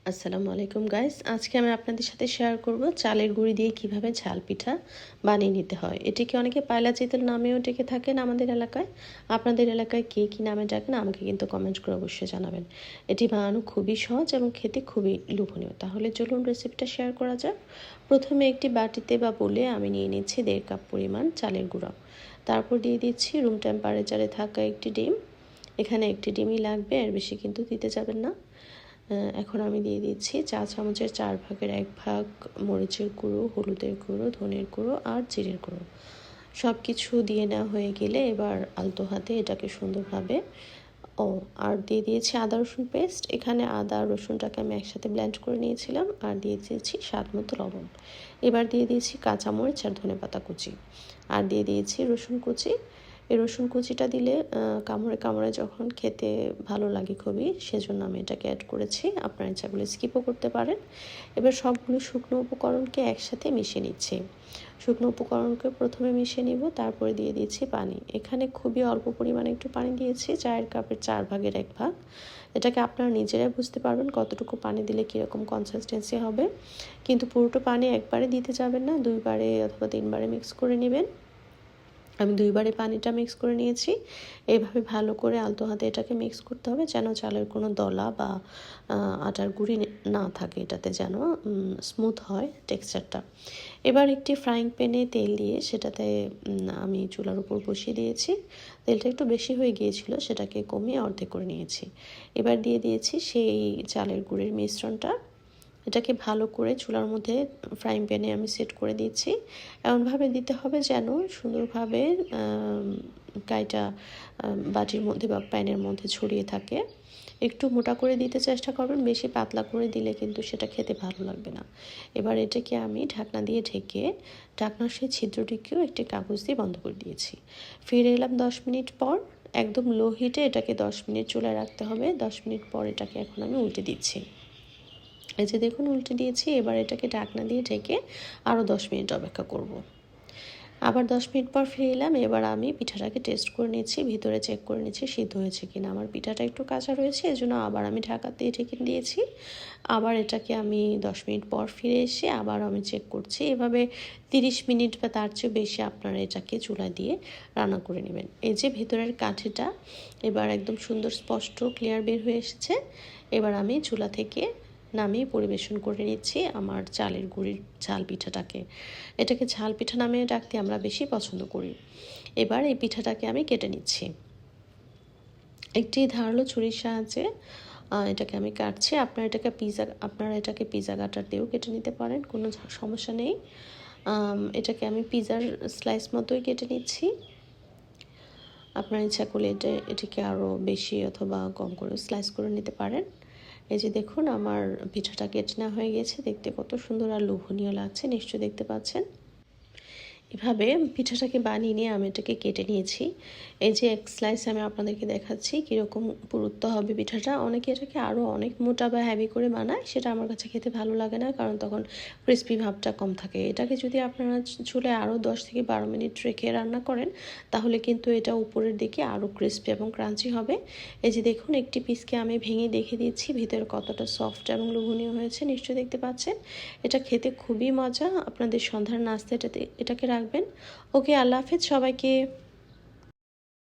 আসসালামু আলাইকুম গাইস, আজকে আমি আপনাদের সাথে শেয়ার করব চালের গুঁড়ি দিয়ে কিভাবে ঝাল পিঠা বানিয়ে নিতে হয়। এটিকে অনেকে পায়লা চিতল নামেও ডেকে থাকেন আমাদের এলাকায়। আপনাদের এলাকায় কে কী নামে ডাকেন আমাকে কিন্তু কমেন্ট করে অবশ্যই জানাবেন। এটি বানানো খুবই সহজ এবং খেতে খুবই লোভনীয়। তাহলে চলুন রেসিপিটা শেয়ার করা যাক। প্রথমে একটি বাটিতে বা বলে আমি নিয়ে নিচ্ছি 1.5 কাপ পরিমাণ চালের গুঁড়া। তারপর দিয়ে দিচ্ছি রুম টেম্পারেচারে থাকা একটি ডিম। এখানে একটি ডিমই লাগবে, এর বেশি কিন্তু দিতে যাবেন না। এখন আমি দিয়ে দিচ্ছি চা চামচের 4 ভাগের 1 ভাগ মরিচের গুঁড়ো, হলুদের গুঁড়ো, ধনের গুঁড়ো আর জিরের গুঁড়ো। সব কিছু দিয়ে নেওয়া হয়ে গেলে এবার আলতো হাতে এটাকে সুন্দরভাবে আর দিয়ে দিয়েছি আদা রসুন পেস্ট। এখানে আদা রসুনটাকে আমি একসাথে ব্লেন্ড করে নিয়েছিলাম আর দিয়ে দিয়েছি স্বাদ মতো লবণ। এবার দিয়ে দিয়েছি কাঁচামরিচ আর ধনেপাতা কুচি আর দিয়ে দিয়েছি রসুন কুচি। এই রসুন কুচিটা দিলে কামড়ে কামড়ে যখন খেতে ভালো লাগে খুবই, সেজন্য আমি এটাকে অ্যাড করেছি। আপনারা ইচ্ছাগুলো স্কিপও করতে পারেন। এবার সবগুলো শুকনো উপকরণকে একসাথে মিশিয়ে নিচ্ছি। শুকনো উপকরণকে প্রথমে মিশিয়ে নিব, তারপরে দিয়ে দিয়েছি পানি। এখানে খুবই অল্প পরিমাণে একটু পানি দিয়েছি, চায়ের কাপের 4 ভাগের 1 ভাগ। এটাকে আপনারা নিজেরাই বুঝতে পারবেন কতটুকু পানি দিলে কীরকম কনসিস্টেন্সি হবে। কিন্তু পুরোটা পানি একবারে দিতে যাবেন না, 2 বারে অথবা 3 বারে মিক্স করে নেবেন। আমি 2 বারে পানিটা মিক্স করে নিয়েছি। এইভাবে ভালো করে আলতো হাতে এটাকে মিক্স করতে হবে যেন চালের কোনো দলা বা আটার গুঁড়ি না থাকে, এটাতে যেন স্মুথ হয় টেক্সচারটা। এবার একটি ফ্রাইং প্যানে তেল দিয়ে সেটাতে আমি চুলার উপর বসিয়ে দিয়েছি। তেলটা একটু বেশি হয়ে গিয়েছিল, সেটাকে কমিয়ে অর্ধেক করে নিয়েছি। এবার দিয়ে দিয়েছি সেই চালের গুঁড়ির মিশ্রণটা। এটাকে ভালো করে চুলার মধ্যে ফ্রাইং প্যানে আমি সেট করে দিচ্ছি। এমনভাবে দিতে হবে যেন সুন্দরভাবে কাইটা বাটির মধ্যে বা প্যানের মধ্যে ছড়িয়ে থাকে। একটু মোটা করে দিতে চেষ্টা করবেন, বেশি পাতলা করে দিলে কিন্তু সেটা খেতে ভালো লাগবে না। এবার এটাকে আমি ঢাকনা দিয়ে ঢেকে ঢাকনার সেই ছিদ্রটিকেও একটি কাগজ দিয়ে বন্ধ করে দিয়েছি। ফিরে এলাম 10 মিনিট পর। একদম লো হিটে এটাকে 10 মিনিট চুলায় রাখতে হবে। 10 মিনিট পর এটাকে এখন আমি উল্টে দিচ্ছি। এই যে দেখুন উল্টে দিয়েছি। এবার এটাকে ঢাকনা দিয়ে ঢেকে আরও 10 মিনিট অপেক্ষা করব। আবার 10 মিনিট পর ফিরে এলাম। এবার আমি পিঠাটাকে টেস্ট করে নিচ্ছি, ভিতরে চেক করে নিচ্ছি সিদ্ধ হয়েছে কিনা। আমার পিঠাটা একটু কাঁচা রয়েছে, এজন্য আবার আমি ঢাকা দিয়ে ঢেকে দিয়েছি। আবার এটাকে আমি 10 মিনিট পর ফিরে এসে আবার আমি চেক করছি। এভাবে 30 মিনিট বা তার চেয়ে বেশি আপনারা এটাকে চুলা দিয়ে রান্না করে নেবেন। এই যে ভিতরের কাঠিটা এবার একদম সুন্দর স্পষ্ট ক্লিয়ার বের হয়ে এসেছে। এবার আমি চুলা থেকে নামিয়ে পরিবেশন করে নিচ্ছি আমার চালের গুঁড়ির ঝাল পিঠাটাকে। এটাকে ঝাল পিঠা নামে ডাকতে আমরা বেশি পছন্দ করি। এবার এই পিঠাটাকে আমি কেটে নিচ্ছি। একটি ধারালো ছুরির সাহায্যে এটাকে আমি কাটছি। আপনারা এটাকে পিৎজা কাটার দিয়েও কেটে নিতে পারেন, কোনো সমস্যা নেই। এটাকে আমি পিৎজার স্লাইস মতোই কেটে নিচ্ছি। আপনার ইচ্ছা করলে এটিকে আরও বেশি অথবা কম করে স্লাইস করে নিতে পারেন। এই যে দেখুন আমার পিঠাটা কেটে নেওয়া হয়ে গেছে। দেখতে কত সুন্দর আর লোভনীয় লাগছে, নিশ্চয়ই দেখতে পাচ্ছেন। এভাবে পিঠাটাকে বানিয়ে নিয়ে আমি এটাকে কেটে নিয়েছি। এই যে এক স্লাইস আমি আপনাদেরকে দেখাচ্ছি কীরকম পুরুত্ব হবে পিঠাটা। অনেকে এটাকে আরও অনেক মোটা বা হ্যাভি করে বানায়, সেটা আমার কাছে খেতে ভালো লাগে না, কারণ তখন ক্রিস্পি ভাবটা কম থাকে। এটাকে যদি আপনারা চুলায় আরও 10 থেকে 12 মিনিট রেখে রান্না করেন, তাহলে কিন্তু এটা উপরের দিকে আরও ক্রিস্পি এবং ক্রাঞ্চি হবে। এই যে দেখুন একটি পিসকে আমি ভেঙে দেখে দিচ্ছি ভিতরে কতটা সফট এবং লোভনীয় হয়েছে, নিশ্চয়ই দেখতে পাচ্ছেন। এটা খেতে খুবই মজা। আপনাদের সন্ধ্যার নাস্তা এটাকে রাখবেন। ওকে, আল্লাহ হাফেজ সবাইকে।